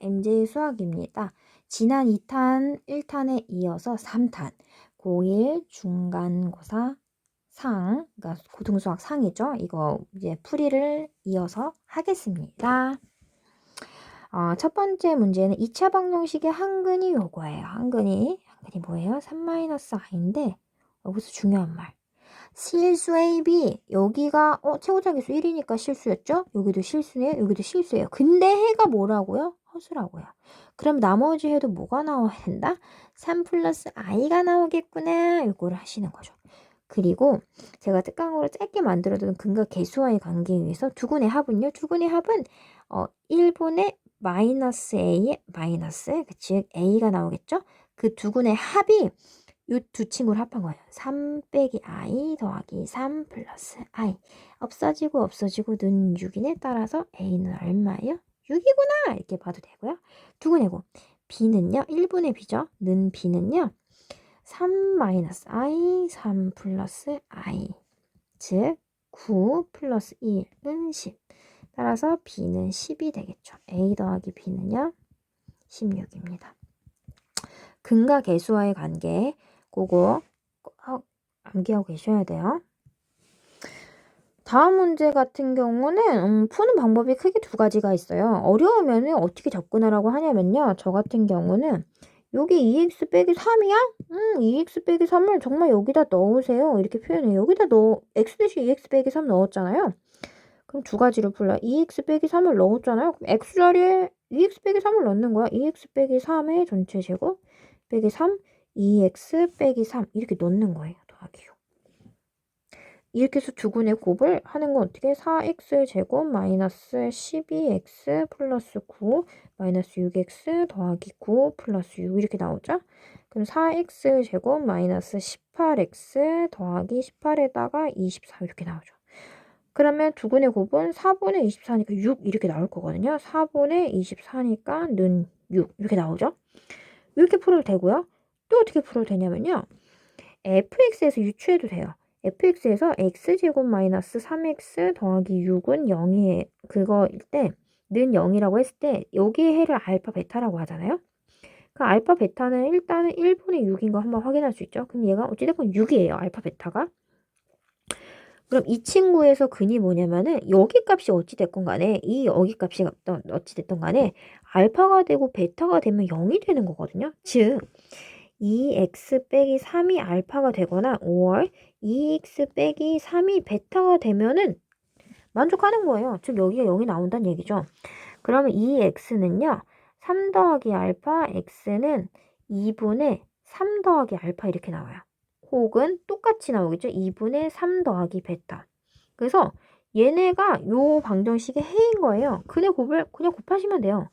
MJ 수학입니다. 지난 2탄, 1탄에 이어서 3탄, 고1 중간고사 상, 그러니까 고등수학 상이죠. 이거 이제 풀이를 이어서 하겠습니다. 첫 번째 문제는 2차 방정식의 한근이 요거예요. 한근이 뭐예요? 3-i인데 여기서 중요한 말. 실수 A, B 여기가 최고차계수 1이니까 실수였죠? 여기도 실수네요. 여기도 실수예요. 근데 해가 뭐라고요? 허수라고요. 그럼 나머지 해도 뭐가 나와야 된다? 3 플러스 i가 나오겠구나. 이거를 하시는 거죠. 그리고 제가 특강으로 짧게 만들어둔 근과 계수와의 관계에 의해서 두근의 합은요. 두근의 합은 1분의 마이너스 a의 마이너스, 즉 a가 나오겠죠? 그 두근의 합이 이 두 친구를 합한 거예요. 3 빼기 i 더하기 3 플러스 i. 없어지고 는 6이네. 따라서 a는 얼마예요? 6이구나. 이렇게 봐도 되고요. 두근해고 b는요. 1분의 b죠. 는 b는요. 3 마이너스 i, 3 플러스 i. 즉 9 플러스 1은 10. 따라서 b는 10이 되겠죠. a 더하기 b는요. 16입니다. 근과 계수와의 관계 그거 암기하고 계셔야 돼요. 다음 문제 같은 경우는 푸는 방법이 크게 두 가지가 있어요. 어려우면 어떻게 접근하라고 하냐면요. 저 같은 경우는 여기 2x 빼기 3이야? 2x 빼기 3을 정말 여기다 넣으세요. 이렇게 표현해요. 여기다 x 대신 2x 빼기 3 넣었잖아요. 그럼 두 가지로 풀려. 2x 빼기 3을 넣었잖아요. 그럼 x 자리에 2x 빼기 3을 넣는 거야. 2x 빼기 3의 전체 제곱 빼기 3 2x 빼기 3 이렇게 넣는 거예요. 더하기요. 이렇게 해서 두근의 곱을 하는 건 어떻게? 4x 제곱 마이너스 12x 플러스 9 마이너스 6x 더하기 9 플러스 6 이렇게 나오죠? 그럼 4x 제곱 마이너스 18x 더하기 18에다가 24 이렇게 나오죠. 그러면 두근의 곱은 4분의 24니까 6 이렇게 나올 거거든요. 4분의 24니까 는 6 이렇게 나오죠. 이렇게 풀어도 되고요. 또 어떻게 풀어도 되냐면요. fx에서 유추해도 돼요. fx에서 x제곱 마이너스 3x 더하기 6은 0이 그거일 때 는 0이라고 했을 때 여기에 해를 알파 베타라고 하잖아요. 그 알파 베타는 일단은 1분의 6인 거 한번 확인할 수 있죠. 그럼 얘가 어찌됐건 6이에요. 알파 베타가. 그럼 이 친구에서 근이 뭐냐면은 여기 값이 어찌됐건 간에 이 여기 값이 어찌됐든 간에 알파가 되고 베타가 되면 0이 되는 거거든요. 즉 2x 빼기 3이 알파가 되거나 5월 2x 빼기 3이 베타가 되면은 만족하는 거예요. 즉 여기가 0이 나온다는 얘기죠. 그러면 2x는요. 3 더하기 알파 x는 2분의 3 더하기 알파 이렇게 나와요. 혹은 똑같이 나오겠죠. 2분의 3 더하기 베타. 그래서 얘네가 요 방정식의 해인 거예요. 근의 곱을 그냥 곱하시면 돼요.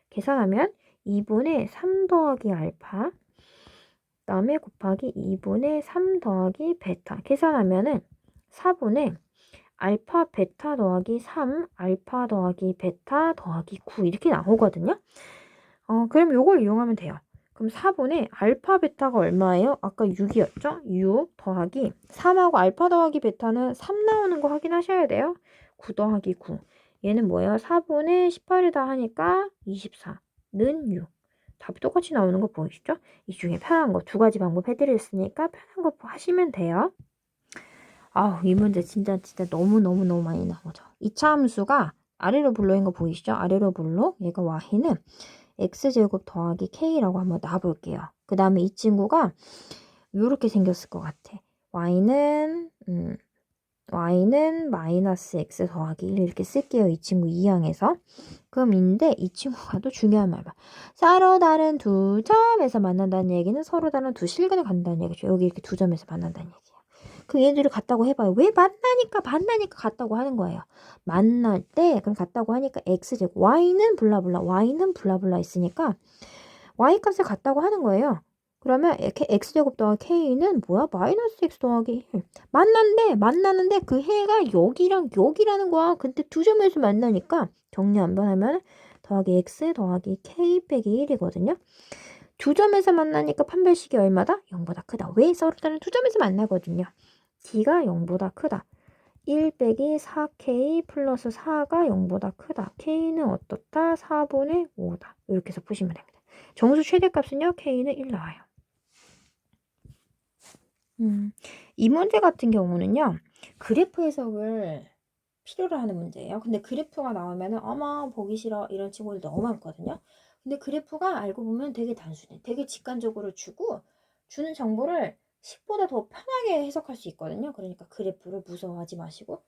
계산하면 2분의 3 더하기 알파 그다음에 곱하기 2분의 3 더하기 베타. 계산하면은 4분의 알파 베타 더하기 3 알파 더하기 베타 더하기 9 이렇게 나오거든요. 그럼 요걸 이용하면 돼요. 그럼 4분의 알파 베타가 얼마예요? 아까 6이었죠? 6 더하기 3하고 알파 더하기 베타는 3 나오는 거 확인하셔야 돼요. 9 더하기 9. 얘는 뭐예요? 4분의 18에다 하니까 24는 6. 답이 똑같이 나오는 거 보이시죠? 이 중에 편한 거 두 가지 방법 해드렸으니까 편한 거 하시면 돼요. 이 문제 진짜 너무 많이 나오죠. 2차 함수가 아래로 블록인 거 보이시죠? 아래로 블록. 얘가 y는 x제곱 더하기 k라고 한번 놔볼게요. 그 다음에 이 친구가 이렇게 생겼을 것 같아. y는 마이너스 x 더하기 1 이렇게 쓸게요. 이 친구 2항에서. 그럼 이 친구가 또 중요한 말 봐. 서로 다른 두 점에서 만난다는 얘기는 서로 다른 두 실근을 간다는 얘기죠. 여기 이렇게 두 점에서 만난다는 얘기예요. 그 얘들이 같다고 해봐요. 왜 만나니까 같다고 하는 거예요. 만날 때 그럼 같다고 하니까 x제곱 y는 블라블라 있으니까 y 값을 같다고 하는 거예요. 그러면 x제곱 더하기 k는 뭐야? 마이너스 x 더하기 1. 만나는데 그 해가 여기랑 여기라는 거야. 근데 두 점에서 만나니까 정리 한번 하면 더하기 x 더하기 k 빼기 1이거든요. 두 점에서 만나니까 판별식이 얼마다? 0보다 크다. 왜? 서로 다른 두 점에서 만나거든요. d가 0보다 크다. 1 빼기 4k 플러스 4가 0보다 크다. k는 어떻다? 4분의 5다. 이렇게 해서 푸시면 됩니다. 정수 최대값은요. k는 1 나와요. 이 문제 같은 경우는요. 그래프 해석을 필요로 하는 문제예요. 근데 그래프가 나오면은 어머 보기 싫어 이런 친구들 너무 많거든요. 근데 그래프가 알고 보면 되게 단순해. 되게 직관적으로 주고 주는 정보를 식보다 더 편하게 해석할 수 있거든요. 그러니까 그래프를 무서워하지 마시고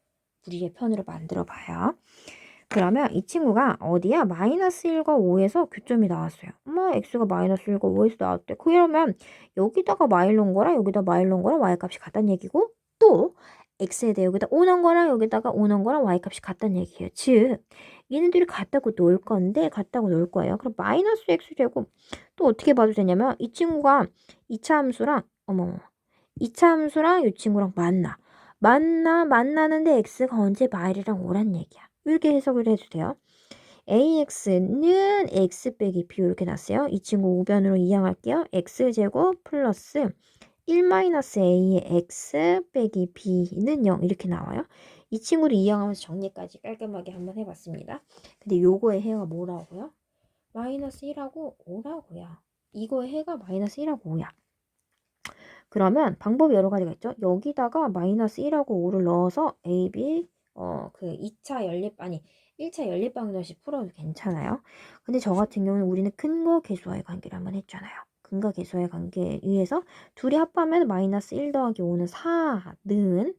우리의 편으로 만들어 봐요. 그러면 이 친구가 어디야? 마이너스 1과 5에서 교점이 나왔어요. x가 마이너스 1과 5에서 나왔대. 그러면 여기다가 마일 넣은 거랑 여기다 마일 넣은 거랑 y값이 같다는 얘기고 또 x에 대해 여기다 5 넣은 거랑 여기다가 5 넣은 거랑 y값이 같다는 얘기예요. 즉 얘네들이 같다고 놓을 건데 같다고 놓을 거예요. 그럼 마이너스 x제곱 또 어떻게 봐도 되냐면 이 친구가 2차 함수랑 어머 2차 함수랑 이 친구랑 만나는데 x가 언제 마일이랑 5란 얘기야. 이렇게 해석을 해도 돼요. ax는 x 빼기 b 이렇게 났어요. 이 친구 우변으로 이항할게요. x제곱 플러스 1-a의 x 빼기 b는 0 이렇게 나와요. 이 친구를 이항하면서 정리까지 깔끔하게 한번 해봤습니다. 근데 요거의 해가 뭐라고요? 마이너스 1하고 5라고요. 이거의 해가 마이너스 1하고 5야. 그러면 방법이 여러 가지가 있죠. 여기다가 마이너스 1하고 5를 넣어서 a, b 그 2차 연립 아니 1차 연립방정식 풀어도 괜찮아요. 근데 저 같은 경우는 우리는 근거 계수와의 관계를 한번 했잖아요. 근거 계수와의 관계에 의해서 둘이 합하면 마이너스 1 더하기 5는 4는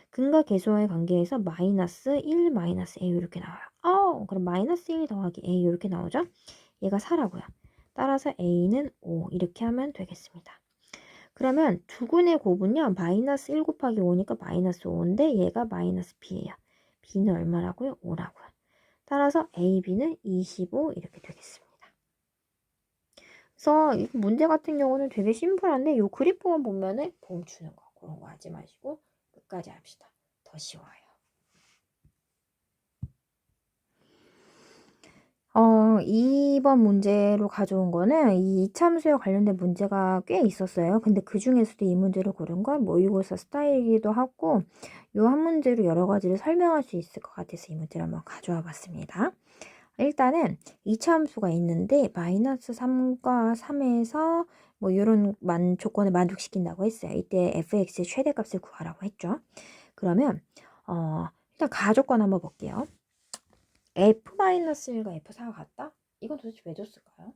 근거 계수와의 관계에서 마이너스 1 마이너스 a 이렇게 나와요. 그럼 마이너스 1 더하기 a 이렇게 나오죠. 얘가 4라고요. 따라서 a는 5 이렇게 하면 되겠습니다. 그러면 두근의 곱은요. 마이너스 1 곱하기 5니까 마이너스 5인데 얘가 마이너스 b예요. b는 얼마라고요? 5라고요. 따라서 a, b는 25 이렇게 되겠습니다. 그래서 이 문제 같은 경우는 되게 심플한데 이 그래프만 보면은 멈추는 거 그런 거 하지 마시고 끝까지 합시다. 더 쉬워요. 2번 문제로 가져온 거는 이 이참수에 관련된 문제가 꽤 있었어요. 근데 그 중에서도 이 문제를 고른 건 모의고사 스타일이기도 하고 요 한 문제로 여러 가지를 설명할 수 있을 것 같아서 이 문제를 한번 가져와 봤습니다. 일단은 이차함수가 있는데 마이너스 3과 3에서 뭐 이런 조건을 만족시킨다고 했어요. 이때 fx의 최대값을 구하라고 했죠. 그러면 일단 가조건 한번 볼게요. f-1과 f4가 같다? 이건 도대체 왜 줬을까요?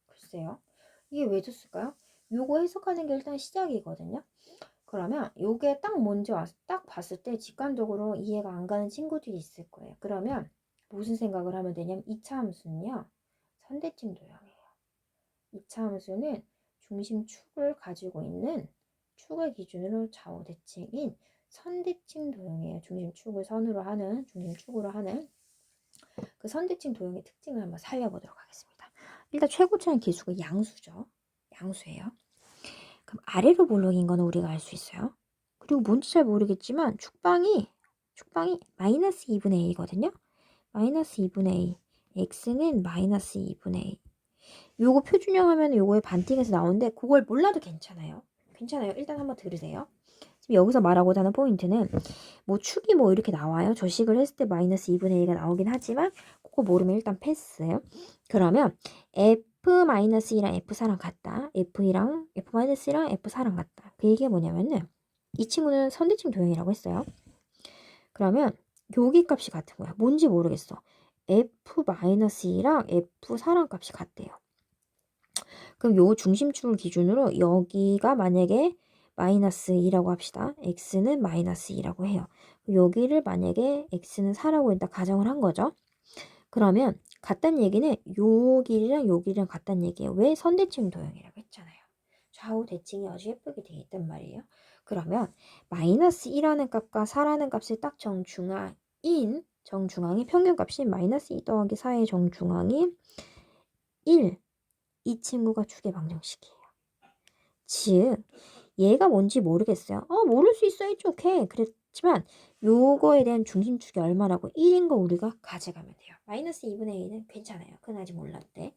글쎄요. 이게 왜 줬을까요? 요거 해석하는 게 일단 시작이거든요. 그러면 요게 딱 뭔지 딱 봤을 때 직관적으로 이해가 안 가는 친구들이 있을 거예요. 그러면 무슨 생각을 하면 되냐면 2차 함수는요. 선대칭 도형이에요. 2차 함수는 중심축을 가지고 있는 축을 기준으로 좌우 대칭인 선대칭 도형이에요. 중심축을 선으로 하는 중심축으로 하는 그 선대칭 도형의 특징을 한번 살려보도록 하겠습니다. 일단 최고차는 기수가 양수죠. 양수예요. 그럼 아래로 볼록인 거는 우리가 알 수 있어요. 그리고 뭔지 잘 모르겠지만 축방이 마이너스 2분의 a거든요. 마이너스 2분의 a. x는 마이너스 2분의 a. 요거 표준형 하면 요거의 반띵해서 나오는데 그걸 몰라도 괜찮아요. 괜찮아요. 일단 한번 들으세요. 지금 여기서 말하고자 하는 포인트는 뭐 축이 뭐 이렇게 나와요. 저식을 했을 때 마이너스 2분의 1가 나오긴 하지만 그거 모르면 일단 패스예요. 그러면 f-2랑 f4랑 같다. f2랑 f-1랑 f4랑 같다. 그 얘기가 뭐냐면은 이 친구는 선대칭 도형이라고 했어요. 그러면 여기 값이 같은 거야. 뭔지 모르겠어. f-2랑 f4랑 값이 같대요. 그럼 요 중심축을 기준으로 여기가 만약에 마이너스 2라고 합시다. x는 마이너스 2라고 해요. 여기를 만약에 x는 4라고 일단 가정을 한 거죠. 그러면 같다는 얘기는 요 길이랑 요 길이랑 같다는 얘기예요. 왜? 선대칭 도형이라고 했잖아요. 좌우 대칭이 아주 예쁘게 되어 있단 말이에요. 그러면 마이너스 2라는 값과 4라는 값을 딱 정중앙의 평균값이 마이너스 2 더하기 4의 정중앙이 1. 이 친구가 축의 방정식이에요. 즉 얘가 뭔지 모르겠어요. 모를 수 있어. it's okay. 그랬지만 요거에 대한 중심축이 얼마라고 1인 거 우리가 가져가면 돼요. 마이너스 2분의 1은 괜찮아요. 그건 아직 몰랐대.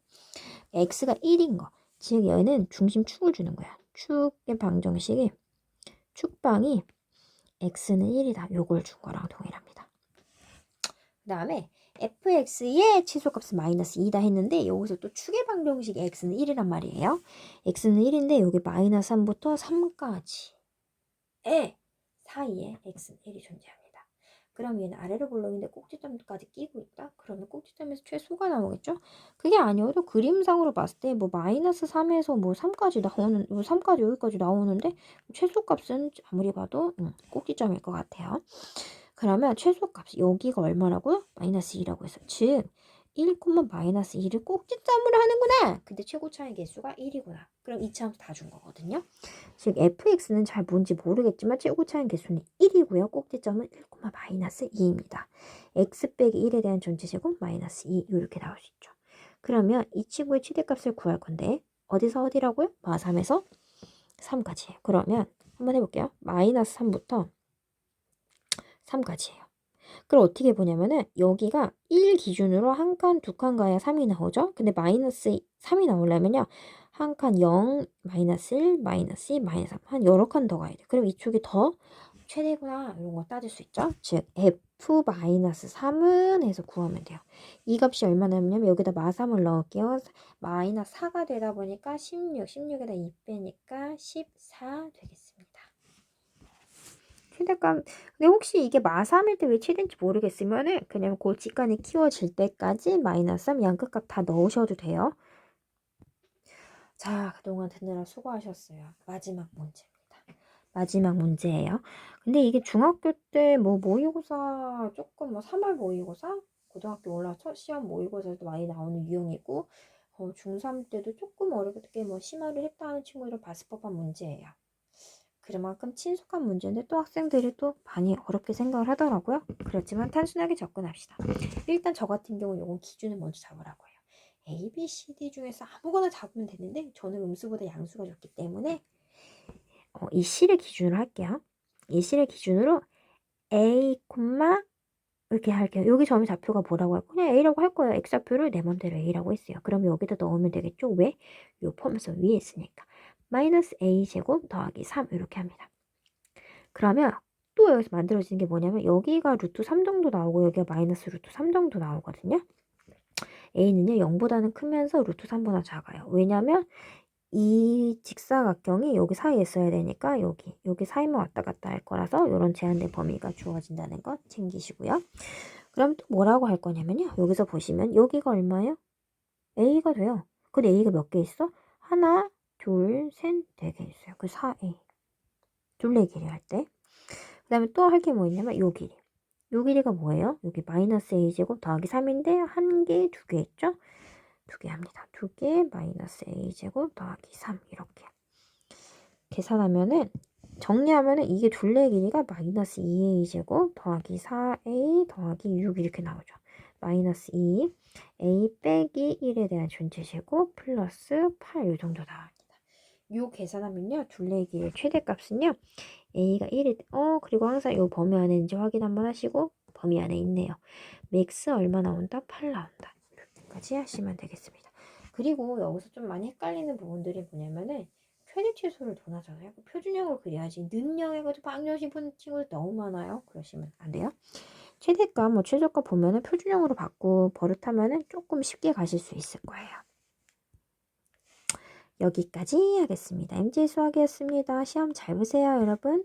x가 1인 거. 즉 얘는 중심축을 주는 거야. 축의 방정식이 축방이 x는 1이다. 요걸 준 거랑 동일합니다. 그 다음에 fx의 최소값은 마이너스 2다 했는데 여기서 또 추계 방정식 x는 1이란 말이에요. x는 1인데 여기 마이너스 3부터 3까지의 사이에 x는 1이 존재합니다. 그럼 얘는 아래로 볼록인데 꼭지점까지 끼고 있다? 그러면 꼭지점에서 최소가 나오겠죠? 그게 아니어도 그림상으로 봤을 때 뭐 마이너스 3에서 뭐 3까지 나오는, 뭐 3까지 여기까지 나오는데 최소값은 아무리 봐도 꼭지점일 것 같아요. 그러면 최소값 여기가 얼마라고요? 마이너스 2라고 해서 즉 1, 마이너스 2를 꼭지점으로 하는구나. 근데 최고 차이 개수가 1이구나. 그럼 이차함수 다 준 거거든요. 즉 fx는 잘 뭔지 모르겠지만 최고 차이 개수는 1이고요. 꼭지점은 1, 마이너스 2입니다. x 빼기 1에 대한 전체 제곱 마이너스 2 이렇게 나올 수 있죠. 그러면 이 친구의 최대값을 구할 건데 어디서 어디라고요? 마3에서 3까지예요. 그러면 한번 해볼게요. 마이너스 3부터 3까지예요. 그럼 어떻게 보냐면은 여기가 1 기준으로 한 칸, 두 칸 가야 3이 나오죠? 근데 마이너스 3이 나오려면요. 한 칸 0, 마이너스 1, 마이너스 2, 마이너스 3. 한 여러 칸 더 가야 돼. 그럼 이쪽이 더 최대구나. 이런 거 따질 수 있죠? 즉 f-3은 해서 구하면 돼요. 이 값이 얼마 나오냐면 여기다 마3을 넣을게요. 마이너스 4가 되다 보니까 16, 16에다 2 빼니까 14 되겠습니다. 최대값. 근데 혹시 이게 마3일 때 왜 최대인지 모르겠으면은 그냥 그 직간이 키워질 때까지 마이너스 3 양끝값 다 넣으셔도 돼요. 자, 그동안 듣느라 수고하셨어요. 마지막 문제입니다. 마지막 문제예요. 근데 이게 중학교 때 뭐 모의고사 조금 뭐 3월 모의고사, 고등학교 올라 첫 시험 모의고사도 많이 나오는 유형이고 중3 때도 조금 어렵게 뭐 심화를 했다는 친구들은 봤을 법한 문제예요. 그만큼 친숙한 문제인데 또 학생들이 또 많이 어렵게 생각을 하더라고요. 그렇지만 단순하게 접근합시다. 일단 저 같은 경우는 이건 기준을 먼저 잡으라고 해요. A, B, C, D 중에서 아무거나 잡으면 되는데 저는 음수보다 양수가 좋기 때문에 이 C를 기준으로 할게요. 이 C를 기준으로 A, 이렇게 할게요. 여기 점의 좌표가 뭐라고 할 거냐? A라고 할 거예요. X좌표를 내 맘대로 A라고 했어요. 그럼 여기다 넣으면 되겠죠? 왜? 요 포함해서 위에 있으니까. 마이너스 A제곱 더하기 3 이렇게 합니다. 그러면 또 여기서 만들어지는 게 뭐냐면 여기가 루트 3 정도 나오고 여기가 마이너스 루트 3 정도 나오거든요. A는요 0보다는 크면서 루트 3보다 작아요. 왜냐면 이 직사각형이 여기 사이에 있어야 되니까 여기 사이만 왔다 갔다 할 거라서 이런 제한된 범위가 주어진다는 거 챙기시고요. 그럼 또 뭐라고 할 거냐면요. 여기서 보시면 여기가 얼마예요? A가 돼요. 근데 A가 몇 개 있어? 하나, 둘, 셋, 네 개 있어요. 그 4A. 둘레길이 할 때. 그 다음에 또 할 게 뭐 있냐면 요 길이. 요 길이가 뭐예요? 여기 마이너스 A제곱 더하기 3인데 한 개, 두 개 있죠? 두 개 합니다. 두 개 마이너스 A제곱 더하기 3 이렇게. 계산하면은 정리하면은 이게 둘레 길이가 마이너스 2A제곱 더하기 4A 더하기 6 이렇게 나오죠. 마이너스 2 A 빼기 1에 대한 전체 제곱 플러스 8 이 정도 나옵니다. 요 계산하면요. 둘레 길이 최대값은요. A가 1이 그리고 항상 요 범위 안에 있는지 확인 한번 하시고 범위 안에 있네요. 맥스 얼마 나온다? 8 나온다. 이렇게까지 하시면 되겠습니다. 그리고 여기서 좀 많이 헷갈리는 부분들이 뭐냐면은 최대 최소를 논하잖아요. 표준형을 그려야지 는형해가지고 방정 짚은 친구들 너무 많아요. 그러시면 안 돼요. 최대값 뭐 최저값 보면은 표준형으로 받고 버릇하면은 조금 쉽게 가실 수 있을 거예요. 여기까지 하겠습니다. MJ 수학이었습니다. 시험 잘 보세요, 여러분.